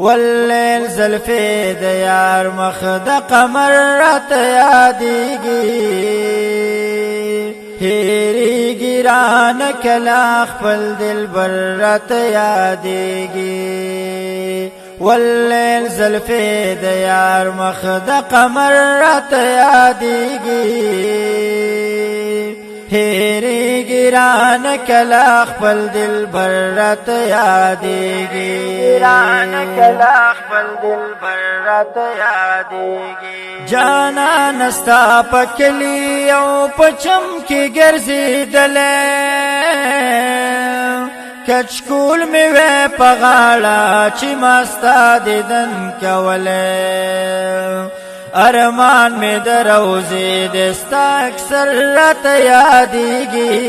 واللیل زلفی د یار مخ د قمر رات یادیږي هېرېږي رانه کله خپل دلبر رات یادیږي واللیل زلفی د یار مخ د قمر رات یادیږي هېرېږي رانه کله خپل دلبر راته یادېږي جانانه ستا په کلي او په چم کې ګرځېدلی کچکول مې وې په غاړه چې ما ستا دیدن کولی ارمان میں در روزے دستا اکثر رات یادیږي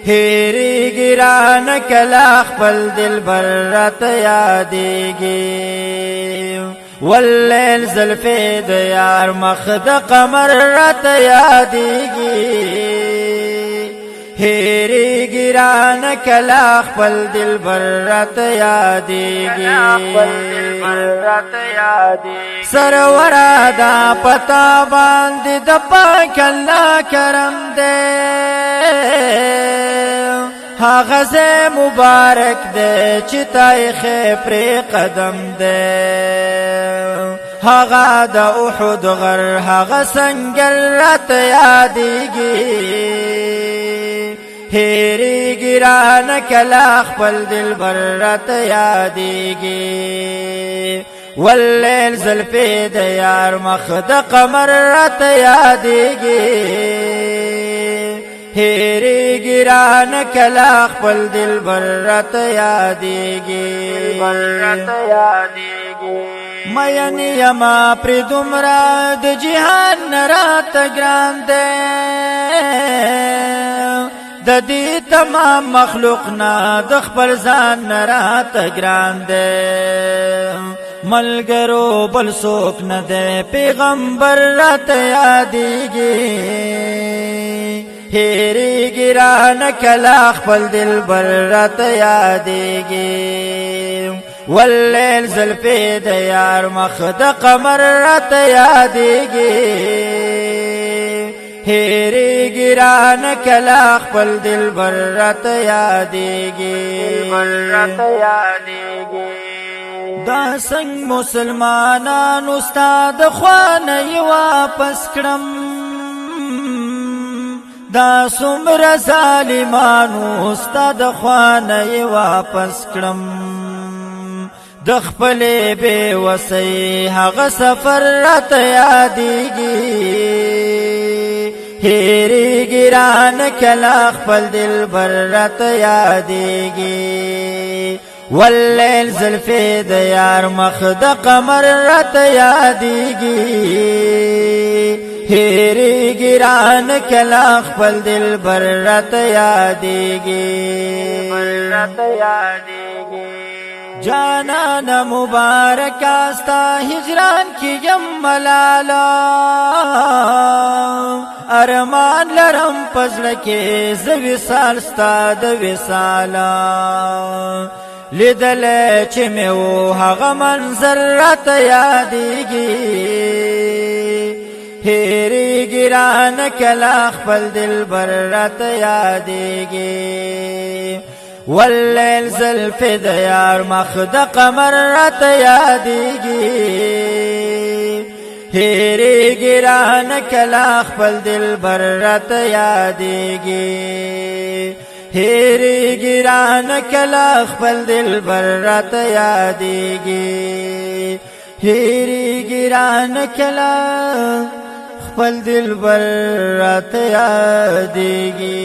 هېرېږي رانه کله خپل دلبر رات یادیږي واللیل زلفی د یار مخ د قمر رات یادیږي هېرېږي رانه کله خپل دلبر راته یادېږي سروره دا پتا باندې د پاک الله کرم دی هغه ځای مبارک دی چې تایخې پرې قدم دی هغه د احد غر هغه سنگر راته یادېږي هېرېږي رانه کله خپل دلبر راته یادېږي واللیل زلفی د یار مخ د قمر راته یادېږي هېرېږي رانه کله خپل دلبر راته یادېږي مین یما پرې دومره د جهان نه راته ګران دی د دې تمام مخلوق نه د خپل ځان نه راته ګران دی ملګرو بل څوک نه دی پیغمبر راته یادېږي هېرېږي رانه کله خپل دلبر راته یادېږي واللیل زلفی د یار مخ د قمر راته یادېږي هېرېږي رانه کله خپل دلبر راته یادېږي دا څنګه مسلمانانو ستا د خوا نه یې واپس کړم دا څومره ظالمانو ستا د خوا نه یې واپس کړم د خپلې بې وسۍ هغه سفر راته یادېږي هېرېږي رانه کله خپل دلبر راته یادېږي واللیل زلفی د یار مخ د قمر راته یادېږي هېرېږي رانه کله خپل دلبر راته یادېږي جانانه مبارکه ستا هجران کې یم ملاله ارمان لرم په زړه کې زه وصال ستا د وصاله لیدلی چې مې و هغه منظر راته یادېږي هېرېږي رانه کله خپل دلبر راته یادېږي واللیل زلفی د یار مخ د قمر راته یادېږي هېرېږي رانه کله خپل دلبر راته یادېږي هېرېږي رانه کله خپل دلبر راته یادېږي هېرېږي رانه کله خپل دلبر راته یادېږي